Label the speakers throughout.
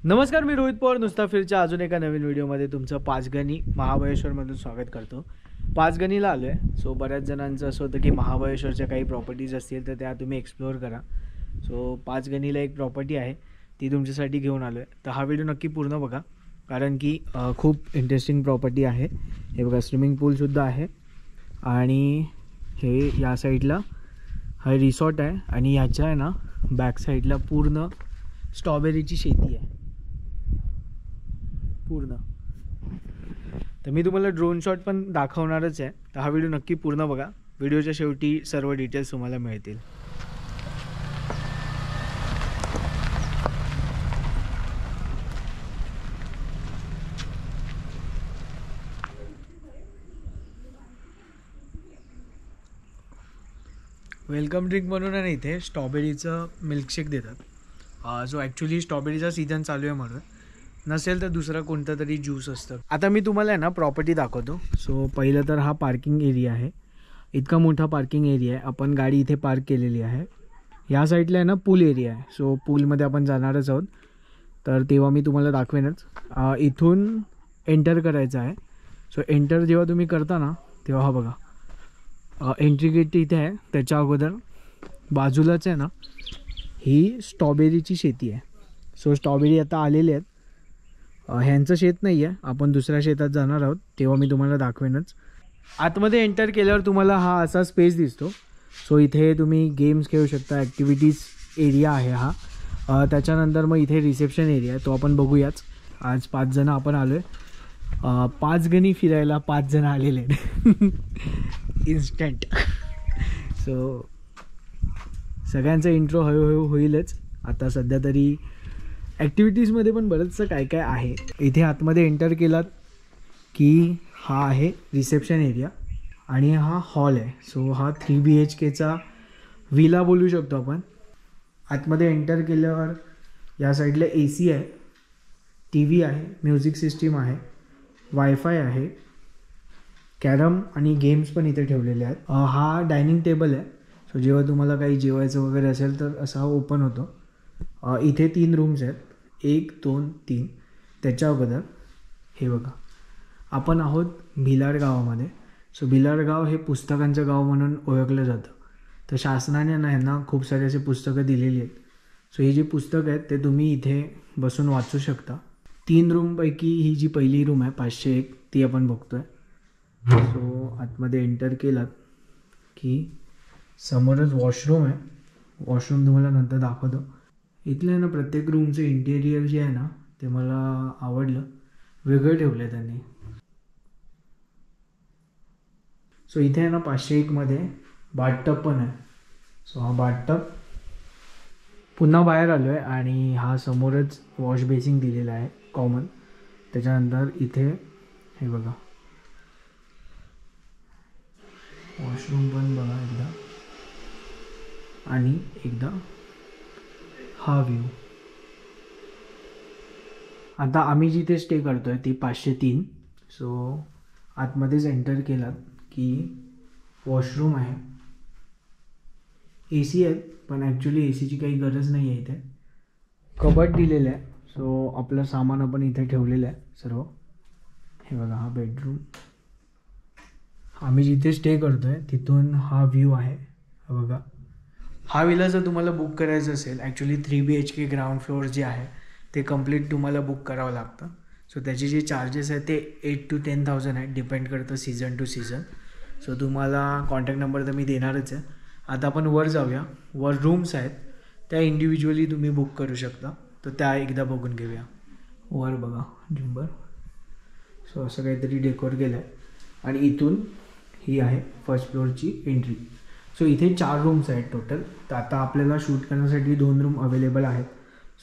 Speaker 1: नमस्कार, मी रोहित पवार नुस्ताफिरच्या अजून एका नवीन व्हिडिओमध्ये तुमचं पाचगणी महाबळेश्वरमधून स्वागत करतो. पाचगणीला आलो आहे. सो बऱ्याच जणांचं असं होतं की महाबळेश्वरच्या काही प्रॉपर्टीज असतील तर त्या तुम्ही एक्सप्लोअर करा. सो पाचगणीला एक प्रॉपर्टी आहे ती तुमच्यासाठी घेऊन आलो आहे. तर हा व्हिडिओ नक्की पूर्ण बघा, कारण की खूप इंटरेस्टिंग प्रॉपर्टी आहे. हे बघा, स्विमिंग पूलसुद्धा आहे आणि हे या साईडला हा रिसॉर्ट आहे आणि ह्याच्या आहे ना बॅक साईडला पूर्ण स्ट्रॉबेरीची शेती आहे पूर्ण. तर मी तुम्हाला ड्रोन शॉट पण दाखवणारच आहे. तर हा व्हिडिओ नक्की पूर्ण बघा. व्हिडिओच्या शेवटी सर्व डिटेल्स तुम्हाला मिळतील. वेलकम ड्रिंक म्हणून आहे, इथे स्ट्रॉबेरीचं मिल्कशेक देतात. जो ॲक्च्युली स्ट्रॉबेरीचा सीझन चालू आहे म्हणून, नसेल तर दुसरा कोणता तरी ज्यूस असतं. आता मी तुम्हाला आहे ना प्रॉपर्टी दाखवतो. सो पहिलं तर हा पार्किंग एरिया आहे. इतका मोठा पार्किंग एरिया आहे. आपण गाडी इथे पार्क केलेली आहे. या साईडला आहे ना पूल एरिया आहे. सो पूलमध्ये आपण जाणारच आहोत, तर तेव्हा मी तुम्हाला दाखवेनच. इथून एंटर करायचं आहे. सो एंटर जेव्हा तुम्ही करता ना तेव्हा हा बघा एंट्री गेट इथे आहे. त्याच्या अगोदर बाजूलाच आहे ना ही स्ट्रॉबेरीची शेती आहे. सो स्ट्रॉबेरी आता आलेली आहेत. ह्यांचं शेत नाही आहे, आपण दुसऱ्या शेतात जाणार आहोत, तेव्हा मी तुम्हाला दाखवेनच. आतमध्ये एंटर केल्यावर तुम्हाला हा असा स्पेस दिसतो. सो इथे तुम्ही गेम्स खेळू शकता. ॲक्टिव्हिटीज एरिया आहे हा. त्याच्यानंतर मग इथे रिसेप्शन एरिया आहे, तो आपण बघूयाच. आज 5 जण आपण आलो आहे. 5 गणी फिरायला 5 जण आलेले आहेत इन्स्टंट. सो सगळ्यांचा इंट्रो हळूहळू होईलच. आता सध्या तरी ॲक्टिव्हिटीजमध्ये पण बरंचसं काय काय आहे. इथे आतमध्ये एंटर केलात की हा आहे रिसेप्शन एरिया आणि हा हॉल आहे. सो हा 3 BHKचा विला बोलू शकतो आपण. आतमध्ये एंटर केल्यावर या साईडला AC आहे, TV आहे, म्युझिक सिस्टीम आहे, वायफाय आहे, कॅरम आणि गेम्स पण इथे ठेवलेले आहेत. हा डायनिंग टेबल आहे. सो जेव्हा तुम्हाला काही जेवायचं वगैरे असेल तर असा हा ओपन होतो. इथे 3 रूम्स आहेत, 1, 2, 3. त्याच्या अगोदर हे बघा, आपण आहोत भिलाड गावामध्ये. सो भिलाड गाव हे पुस्तकांचं गाव म्हणून ओळखलं जातं. तर शासनाने ना ह्यांना खूप सारे असे पुस्तकं दिलेली आहेत. सो हे जे पुस्तकं आहेत ते तुम्ही इथे बसून वाचू शकता. 3 रूमपैकी ही जी पहिली रूम आहे 501 ती आपण बघतो आहे. सो आतमध्ये एंटर केलात की समोरच वॉशरूम आहे. वॉशरूम तुम्हाला नंतर दाखवतो. इथलं आहे ना प्रत्येक रूमचं इंटेरियर जे आहे ना ते मला आवडलं. वेगळं ठेवलं आहे त्यांनी. सो इथे आहे ना 501मध्ये बाथटब पण आहे. सो हा बाथटब पुन्हा बाहेर आलो आहे आणि हा समोरच वॉश बेसिंग दिलेला आहे कॉमन. त्याच्यानंतर इथे हे बघा वॉशरूम पण बघा एकदा, आणि एकदा हा व्ह्यू. आता आम्ही जिथे स्टे करतो आहे ती 503. सो आतमध्येच एंटर केलात की वॉशरूम आहे. AC आहेत, पण ॲक्च्युली ACची काही गरज नाही आहे. इथे कबड दिलेलं आहे. सो आपलं सामान आपण इथे ठेवलेलं आहे सर्व. हे बघा हा बेडरूम. आम्ही जिथे स्टे करतो आहे तिथून हा व्ह्यू आहे. हा बघा. हा विला जर तुम्हाला बुक करायचं असेल, ॲक्च्युली 3 BHK ग्राउंड फ्लोअर जे आहे ते कम्प्लीट तुम्हाला बुक करावं लागतं. सो त्याचे जे चार्जेस आहेत ते 8,000 to 10,000 आहेत, डिपेंड करतं सीझन टू सीझन. सो तुम्हाला कॉन्टॅक्ट नंबर तर मी देणारच आहे. आता आपण वर जाऊया. वर रूम्स आहेत, त्या इंडिव्हिज्युअली तुम्ही बुक करू शकता. तर त्या एकदा बघून घेऊया. वर बघा झुंबर. सो असं काहीतरी डेकोर केलं आहे आणि इथून ही आहे फर्स्ट फ्लोअरची एंट्री. सो इथे 4 रूम्स आहेत टोटल. तर आता आपल्याला शूट करण्यासाठी 2 रूम अवेलेबल आहेत.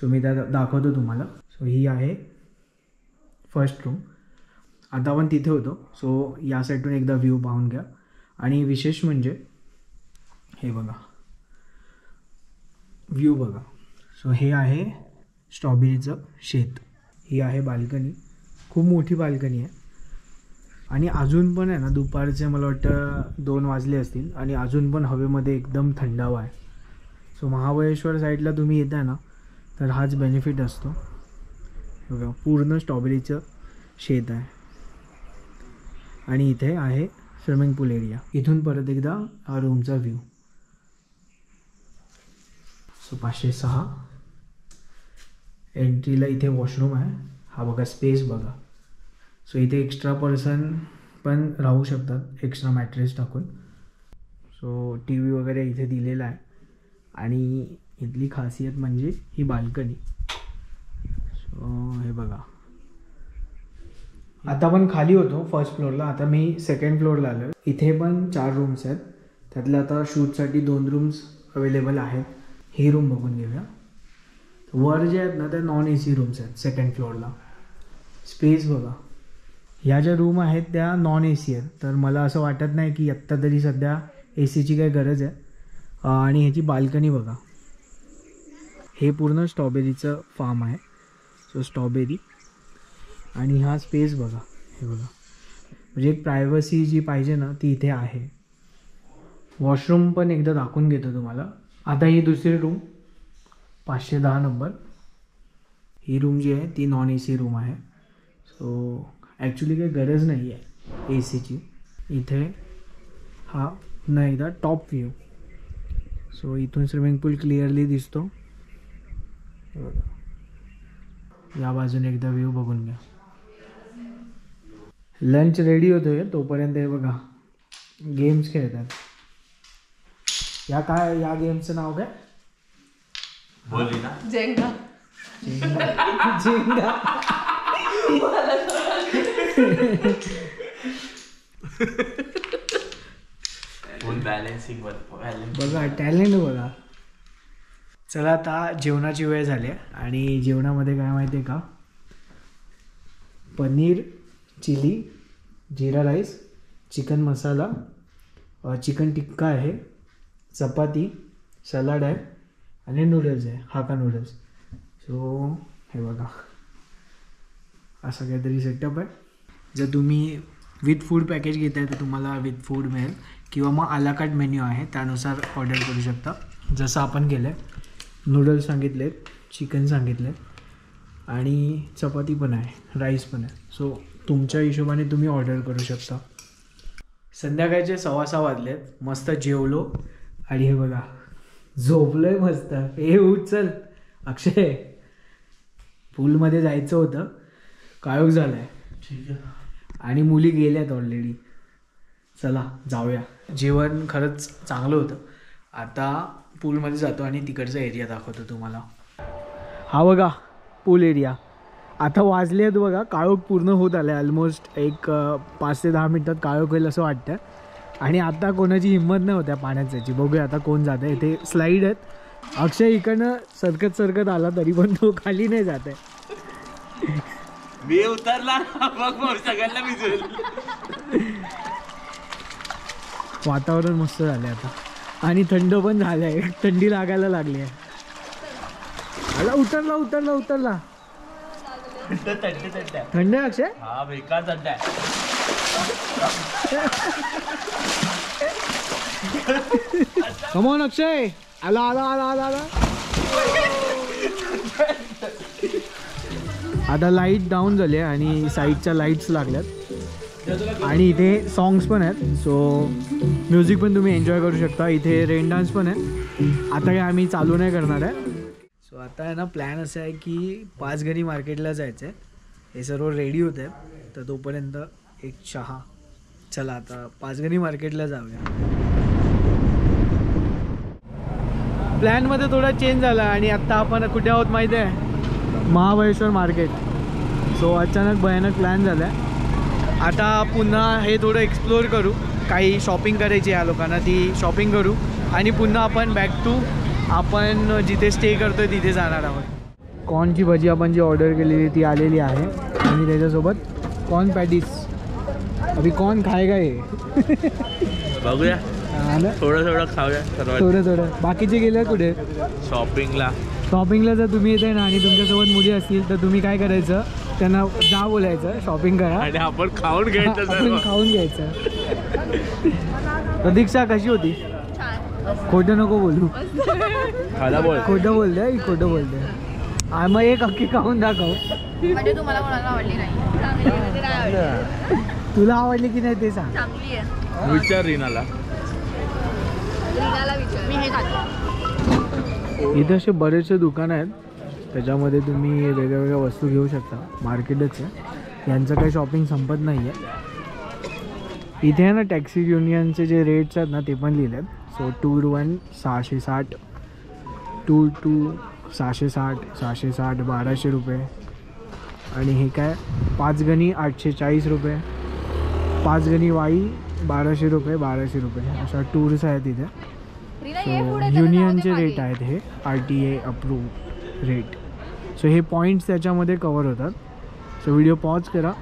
Speaker 1: सो मी त्या दाखवतो तुम्हाला. सो ही आहे फर्स्ट रूम. आता आपण तिथे होतो. सो या साईडून एकदा व्ह्यू पाहून घ्या. आणि विशेष म्हणजे हे बघा व्ह्यू बघा. सो हे आहे स्ट्रॉबेरीचं शेत. ही आहे बाल्कनी, खूप मोठी बाल्कनी आहे. आणि अजून पण आहे ना दुपारचे मला वाटतं 2 वाजले असतील आणि अजून पण हवेमध्ये एकदम थंडावा आहे. सो महाबळेश्वर साईडला तुम्ही येताय ना तर हाच बेनिफिट असतो. बघा पूर्ण स्ट्रॉबेरीचं शेत आहे आणि इथे आहे स्विमिंग पूल एरिया. इथून परत एकदा हा रूमचा व्ह्यू. सो 506 एंट्रीला इथे वॉशरूम आहे. हा बघा स्पेस बघा. सो इथे एक्स्ट्रा पर्सन पण राहू शकतात एक्स्ट्रा मॅट्रेस टाकून. सो टी व्ही वगैरे इथे दिलेला आहे आणि इथली खासियत म्हणजे ही बाल्कनी. सो हे बघा. आता पण खाली होतो फर्स्ट फ्लोअरला, आता मी सेकंड फ्लोअरला आलो. इथे पण 4 रूम्स आहेत, त्यातल्या आता शूटसाठी 2 रूम्स अवेलेबल आहेत. ही रूम बघून घेऊया. वर जे आहेत ना त्या नॉन AC रूम्स आहेत सेकंड फ्लोअरला. स्पेस बघा. ह्या ज्या रूम आहेत त्या नॉन AC आहेत, तर मला असं वाटत नाही की आत्ता तरी सध्या ACची काही गरज आहे. आणि ह्याची बाल्कनी बघा. हे पूर्ण स्ट्रॉबेरीचं फार्म आहे. सो स्ट्रॉबेरी आणि हा स्पेस बघा. हे बघा म्हणजे एक प्रायव्हसी जी पाहिजे ना ती इथे आहे. वॉशरूम पण एकदा दाखवून घेतो तुम्हाला. आता ही दुसरी रूम 510 नंबर. ही रूम जी आहे ती नॉन AC रूम आहे. सो ॲक्च्युली काही गरज नाही आहे ACची. इथे हा पुन्हा एकदा टॉप व्ह्यू. सो इथून स्विमिंग पूल क्लिअरली दिसतो. या बाजूने एकदा व्ह्यू बघून घ्या. लंच रेडी होतोय तोपर्यंत हे बघा गेम्स खेळतात. या गेमचं नाव काय?
Speaker 2: बोलली ना
Speaker 3: जेंगा.
Speaker 1: झेंगा.
Speaker 2: बॅलन्सिंग
Speaker 1: बघा टॅलेंट बघा. चला आता जेवणाची वेळ झाली आहे आणि जेवणामध्ये काय माहिती आहे का, पनीर चिली जिरा राईस, चिकन मसाला, चिकन टिक्का आहे, चपाती, सलाड आहे आणि नूडल्स आहे, हाका नूडल्स. सो हे बघा असं काहीतरी सेटअप आहे. जर तुम्ही विथ फूड पॅकेज घेताय तर तुम्हाला विथ फूड मिळेल किंवा मग आलाकाट मेन्यू आहे त्यानुसार ऑर्डर करू शकता. जसं आपण केलं आहे. नूडल्स सांगितलेत, चिकन सांगितलं आणि चपाती पण आहे, राईस पण आहे. सो तुमच्या हिशोबाने तुम्ही ऑर्डर करू शकता. संध्याकाळचे 6:15 वाजलेत. मस्त जेवलो आणि हे बघा झोपलोय मस्त. हे उठ चल अक्षय, पूलमध्ये जायचं होतं, काळोख झाला आहे.
Speaker 2: ठीक आहे.
Speaker 1: आणि मुली गेल्यात ऑलरेडी. चला जाऊया. जेवण खरंच चांगलं होतं. आता पूलमध्ये जातो आणि तिकडचा एरिया दाखवतो तुम्हाला. हा बघा पूल एरिया. आता वाजले आहेत बघा, काळोख पूर्ण होत आलं आहे. ऑलमोस्ट एक 5 ते 10 मिनटात काळोख होईल असं वाटतं. आणि आता कोणाची हिंमत नाही होत्या पाण्यात जायची. बघूया आता कोण जातं आहे. इथे स्लाईड आहेत. अक्षय इकडनं सरकत आला तरी पण तो खाली नाही जात आहे.
Speaker 2: मी उतरला मग सगळ्यांना भिजवेल.
Speaker 1: वातावरण मस्त झालं आहे आता आणि थंड पण झालं आहे. थंडी लागायला लागली आहे. अला उतरला. थंड आहे अक्षय.
Speaker 2: हा बेकार थंड आहे.
Speaker 1: कमॉन अक्षय. आला. आता लाईट डाऊन झाली आहे आणि साईडच्या लाईट्स लागल्यात आणि इथे सॉंग्स पण आहेत. सो म्युझिक पण तुम्ही एन्जॉय करू शकता. इथे रेन डान्स पण आहे. आता काय आम्ही चालू नाही करणार आहे. सो आता आहे ना प्लॅन असा आहे की पाचगणी मार्केटला जायचं आहे. हे सर्व रेडी होत आहे तर तोपर्यंत एक चहा. चला आता पाचगणी मार्केटला जाऊया. प्लॅनमध्ये थोडा चेंज झाला आणि आत्ता आपण कुठे आहोत माहिती आहे, महाबळेश्वर मार्केट. सो अचानक भयानक प्लॅन झाला आहे. आता पुन्हा हे थोडं एक्सप्लोअर करू. काही शॉपिंग करायची या लोकांना ती शॉपिंग करू आणि पुन्हा आपण बॅक टू आपण जिथे स्टे करतोय तिथे जाणार आहोत. कॉर्नची भजी आपण जी ऑर्डर केलेली ती आलेली आहे आणि त्याच्यासोबत कॉर्न पॅटीस. अभी कॉर्न खायगा हे.
Speaker 2: बघूया थोडं खाऊया.
Speaker 1: थोडं बाकीचे गेले कुठे शॉपिंगला. जर तुम्ही येते ना आणि तुमच्यासोबत मुली असतील तर तुम्ही काय करायचं, त्यांना जा बोलायचं शॉपिंग करा
Speaker 2: आणि आपण खाऊन
Speaker 1: घ्यायचं. प्रतीक्षा कशी होती? खोटं नको बोलू. खोटं बोलते. मग एक अख्खी खाऊन दाखव.
Speaker 3: म्हणजे तुम्हाला कोणाला आवडली नाही? चांगली आहे म्हणजे नाही आवडली.
Speaker 1: तुला आवडली की नाही ते सांग.
Speaker 3: चांगली आहे.
Speaker 2: विचार रीनाला.
Speaker 3: रीनाला विचार. मी हे खाते.
Speaker 1: इथे असे बरेचसे दुकानं आहेत त्याच्यामध्ये तुम्ही वेगळ्या वेगळ्या वस्तू घेऊ शकता. मार्केटच आहे, यांचं काही शॉपिंग संपत नाही आहे. इथे आहे ना टॅक्सी युनियनचे जे रेट्स आहेत ना ते पण लिहिले आहेत. सो टूर 1 660, टूर 2 660, 660 1200 रुपये, आणि हे काय 5 गणी 840 रुपये, 5 गणी वाई 1200 रुपये, 1200 रुपये अशा टूर्स आहेत इथे.
Speaker 3: रीना
Speaker 1: सो
Speaker 3: ये पुढे त्याला
Speaker 1: युनियनचे
Speaker 3: जाऊ दे
Speaker 1: रेट
Speaker 3: मागे.
Speaker 1: आहेत हे RTA अप्रूव्ड रेट. सो हे पॉईंट्स त्याच्यामध्ये कवर होतात. सो व्हिडिओ पॉज करा.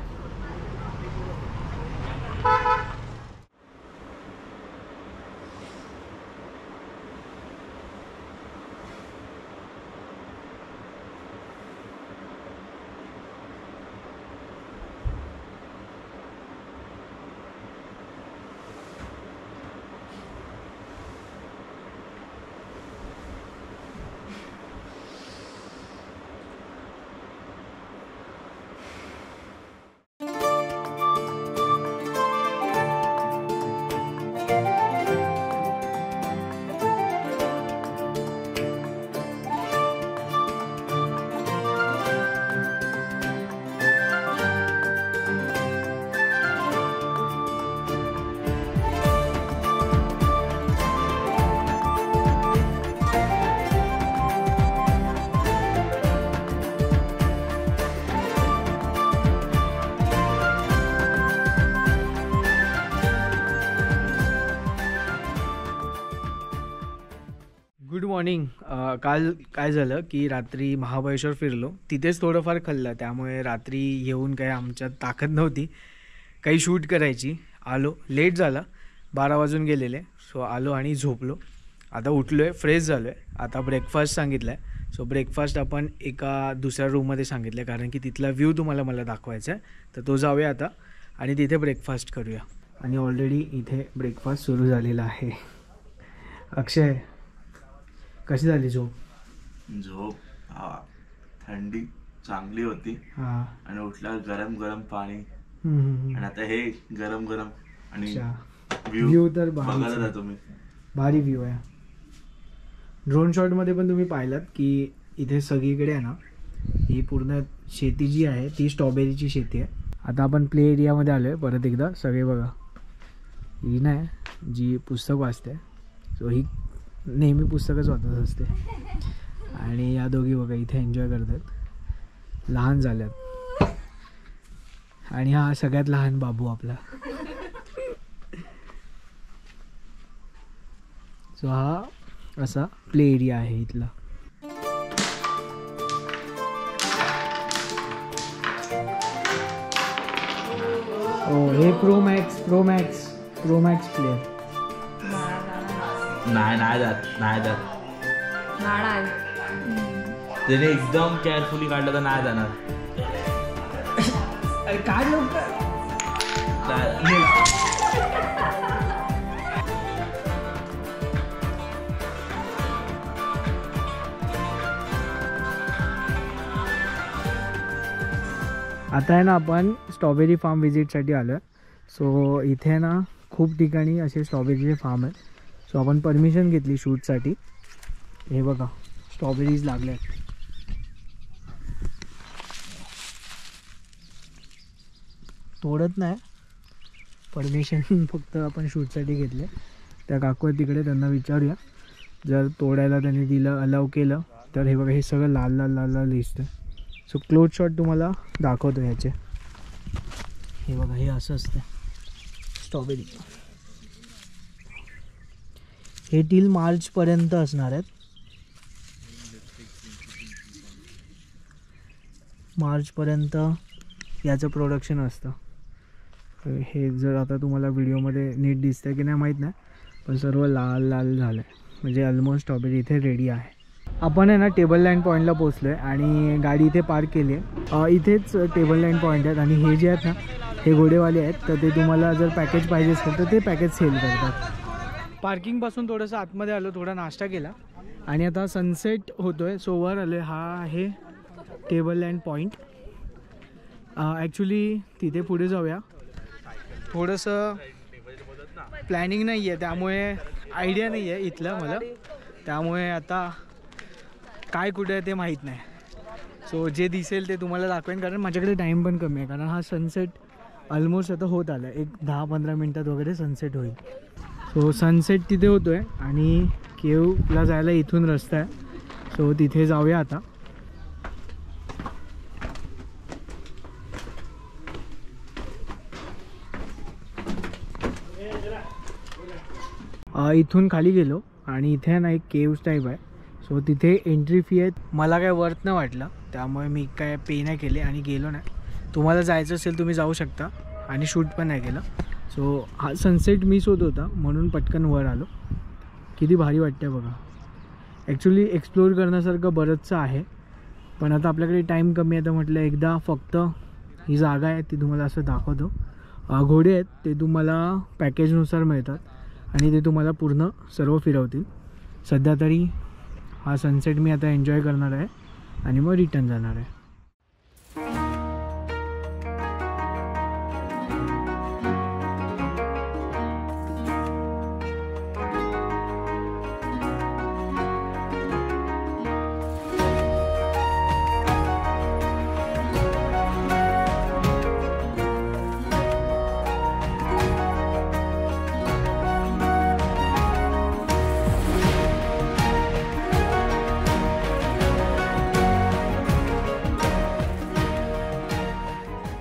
Speaker 1: Good morning. काल काय झालं की रात्री महाबळेश्वर फिरलो, तिथेच थोडंफार खाल्लं, त्यामुळे रात्री येऊन काही आमच्यात ताकद नव्हती काही शूट करायची. आलो, लेट झाला, 12 वाजून गेलेले. सो आलो आणि झोपलो. आता उठलो आहे, फ्रेश झालो आहे. आता ब्रेकफास्ट सांगितला आहे. सो ब्रेकफास्ट आपण एका दुसऱ्या रूममध्ये सांगितलं आहे कारण की तिथला व्ह्यू तुम्हाला मला दाखवायचा आहे. तर तो जाऊया आता आणि तिथे ब्रेकफास्ट करूया. आणि ऑलरेडी इथे ब्रेकफास्ट सुरू झालेला आहे. अक्षय, कशी झाली झोप?
Speaker 2: झोप थंडी चांगली होती.
Speaker 1: हां.
Speaker 2: आणि उठल्यावर गरम गरम पाणी, आणि आता हे गरम गरम आणि
Speaker 1: व्ह्यू तर
Speaker 2: बघायला जा तुम्ही.
Speaker 1: भारी व्ह्यू आहे. ड्रोन शॉटमध्ये पण तुम्ही पाहिलात की इथे सगळीकडे आहे ना ही पूर्ण शेती जी आहे ती स्ट्रॉबेरीची शेती आहे. आता आपण प्ले एरियामध्ये आलो आहे परत एकदा. सगळे बघा, ही नाही जी पुस्तक वाचते, सो ही नेहमी पुस्तकच वाचत असते. आणि या दोघी बघा इथे एन्जॉय करतात, लहान झाल्यात. आणि हा सगळ्यात लहान बाबू आपला. सो हा असा प्ले एरिया आहे इथला. ओ हे प्रो मॅक्स प्लेअर.
Speaker 2: नाही जात. त्याने एकदम केअरफुली काढलं तर नाही जाणार.
Speaker 1: काय लवकर. आता आहे ना आपण स्ट्रॉबेरी फार्म व्हिजिटसाठी आलो आहे. सो इथे ना खूप ठिकाणी असे स्ट्रॉबेरीचे फार्म आहेत. सो आपण परमिशन घेतली शूटसाठी. हे बघा स्ट्रॉबेरीज लागल्या आहेत. तोडत नाही, परमिशन फक्त आपण शूटसाठी घेतले. त्या काकू तिकडे, त्यांना विचारूया. जर तोडायला त्यांनी दिलं, अलाव केलं तर हे बघा हे सगळं लाल लाल लाल लाल दिसतं. सो क्लोज शॉट तुम्हाला दाखवतो ह्याचे. हे बघा हे असं असतं स्ट्रॉबेरी. हे टिल मार्चपर्यंत असणार आहेत. मार्चपर्यंत याचं प्रोडक्शन असतं. हे जर आता तुम्हाला व्हिडिओमध्ये नीट दिसतं की नाही माहीत नाही, पण सर्व लाल लाल झालं आहे. म्हणजे ऑलमोस्ट स्ट्रॉबेरी इथे रेडी आहे. आपण आहे ना टेबल लँड पॉईंटला पोचलो आहे आणि गाडी इथे पार्क केली आहे. इथेच टेबल लँड पॉईंट आहेत आणि हे जे आहेत ना हे घोडेवाले आहेत. तर ते तुम्हाला जर पॅकेज पाहिजे असेल तर ते पॅकेज सेल करतात. पार्किंगपासून थोडंसं आतमध्ये आलो, थोडा नाश्ता केला आणि आता सनसेट होतो आहे. सो वर आलो आहे. हा आहे टेबल लँड पॉईंट ॲक्च्युली तिथे पुढे जाऊया. थोडंसं प्लॅनिंग नाही आहे त्यामुळे आयडिया नाही आहे इथलं मला, त्यामुळे आता काय कुठे आहे ते माहीत नाही. सो जे दिसेल ते तुम्हाला दाखवेन, कारण माझ्याकडे टाईम पण कमी आहे, कारण हा सनसेट ऑलमोस्ट आता होत आला. एक 10-15 मिनटात वगैरे सनसेट होईल. सो सनसेट तिथे होतो आहे आणि केवला जायला इथून रस्ता आहे. सो तिथे जाऊया आता. इथून खाली गेलो आणि इथे ना एक केव्स टाईप आहे. सो तिथे एंट्री फी आहे. मला काय वर्थ नाही वाटलं त्यामुळे मी काय पे नाही केले आणि गेलो नाही. तुम्हाला जायचं असेल तुम्ही जाऊ शकता आणि शूट पण नाही केलं. सो हा सनसेट मिस होत होता म्हणून पटकन वर आलो. किती भारी वाटतं बघा. ॲक्च्युली एक्सप्लोर करण्यासारखं बरंचसं आहे, पण आता आपल्याकडे टाईम कमी आहे तर म्हटलं एकदा फक्त ही जागा आहे ती तुम्हाला असं दाखवतो. घोडे आहेत ते तुम्हाला पॅकेजनुसार मिळतात आणि ते तुम्हाला पूर्ण सर्व फिरवतील. सध्या तरी हा सनसेट मी आता एन्जॉय करणार आहे आणि मग रिटर्न जाणार आहे.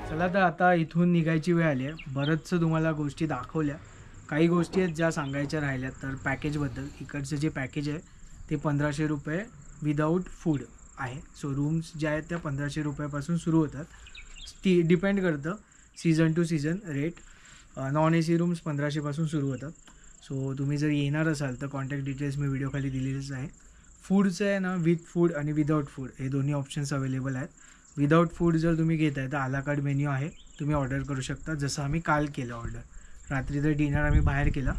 Speaker 1: चला तर आता इथून निघायची वेळ आली आहे. बरंचसं तुम्हाला गोष्टी दाखवल्या. काही गोष्टी आहेत ज्या सांगायच्या राहिल्यात. तर पॅकेजबद्दल, इकडचं जे पॅकेज आहे ते 1500 रुपये विदाऊट फूड आहे. सो रूम्स ज्या आहेत त्या 1500 रुपयापासून सुरू होतात. ती डिपेंड करतं season to season rate. Non AC rooms 1500पासून सुरू होतात. सो तुम्ही जर येणार असाल तर कॉन्टॅक्ट डिटेल्स मी व्हिडिओखाली दिलेलेच आहे. फूडचं आहे ना, विथ फूड आणि विदाऊट फूड हे दोन्ही ऑप्शन्स अवेलेबल आहेत. विदाऊट फूड जर तुम्ही घेत आहे तर आला कार्ड मेन्यू आहे, तुम्ही ऑर्डर करू शकता. जसं आम्ही काल केलं ऑर्डर. रात्री तर डिनर आम्ही बाहेर केला.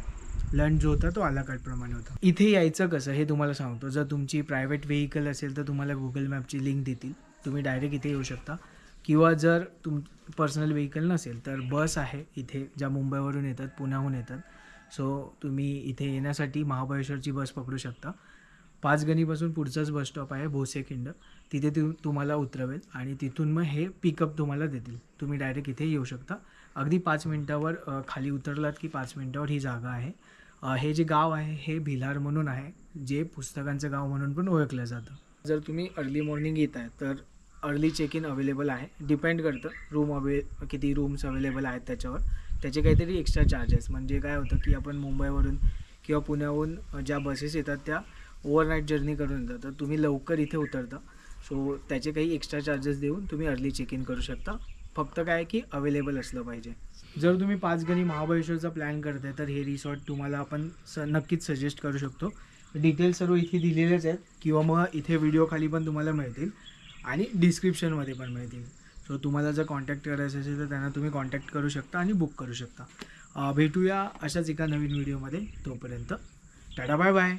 Speaker 1: लंच जो होता तो आला कार्डप्रमाणे होता. इथे यायचं कसं हे तुम्हाला सांगतो. जर तुमची प्रायव्हेट व्हेकल असेल तर तुम्हाला गुगल मॅपची लिंक देतील, तुम्ही डायरेक्ट इथे येऊ शकता. किंवा जर पर्सनल व्हेकल नसेल तर बस आहे इथे ज्या मुंबईवरून येतात, पुण्याहून येतात. सो तुम्ही इथे येण्यासाठी महाबळेश्वरची बस पकडू शकता. पाचगणीपासून पुढचाच बस स्टॉप आहे भोसेखिंड, तिथे तुम्हाला उतरवेल आणि तिथून मग हे पिकअप तुम्हाला देतील. तुम्ही डायरेक्ट इथे येऊ शकता. अगदी 5 मिनटावर खाली उतरलात की 5 मिनटावर ही जागा आहे. हे जे गाव आहे हे भिलार म्हणून आहे, जे पुस्तकांचं गाव म्हणून पण ओळखलं जातं. जर तुम्ही अर्ली मॉर्निंग येत आहे तर अर्ली चेक इन अवेलेबल आहे. डिपेंड करतं किती रूम्स अवेलेबल आहेत त्याच्यावर. त्याचे काहीतरी एक्स्ट्रा चार्जेस. म्हणजे काय होतं की आपण मुंबईवरून किंवा पुण्याहून ज्या बसेस येतात त्या ओव्हरनाईट जर्नी करून येतात, तर तुम्ही लवकर इथे उतरता. सो त्याचे काही एक्स्ट्रा चार्जेस देऊन तुम्ही अर्ली चेक इन करू शकता. फक्त काय की अवेलेबल असलं पाहिजे. जर तुम्ही पाचगणी महाबळेश्वरचा प्लॅन करताय तर हे रिसॉर्ट तुम्हाला आपण नक्कीच सजेस्ट करू शकतो. डिटेल्स सर्व इथे दिलेलेच आहेत किंवा मग इथे व्हिडिओ खाली पण तुम्हाला मिळतील आणि डिस्क्रिप्शनमध्ये पण मिळतील. सो तुम्हाला जर कॉन्टॅक्ट करायचं असेल तर त्यांना तुम्ही कॉन्टॅक्ट करू शकता आणि बुक करू शकता. भेटूया अशाच एका नवीन व्हिडिओमध्ये. तोपर्यंत टाटा बाय बाय.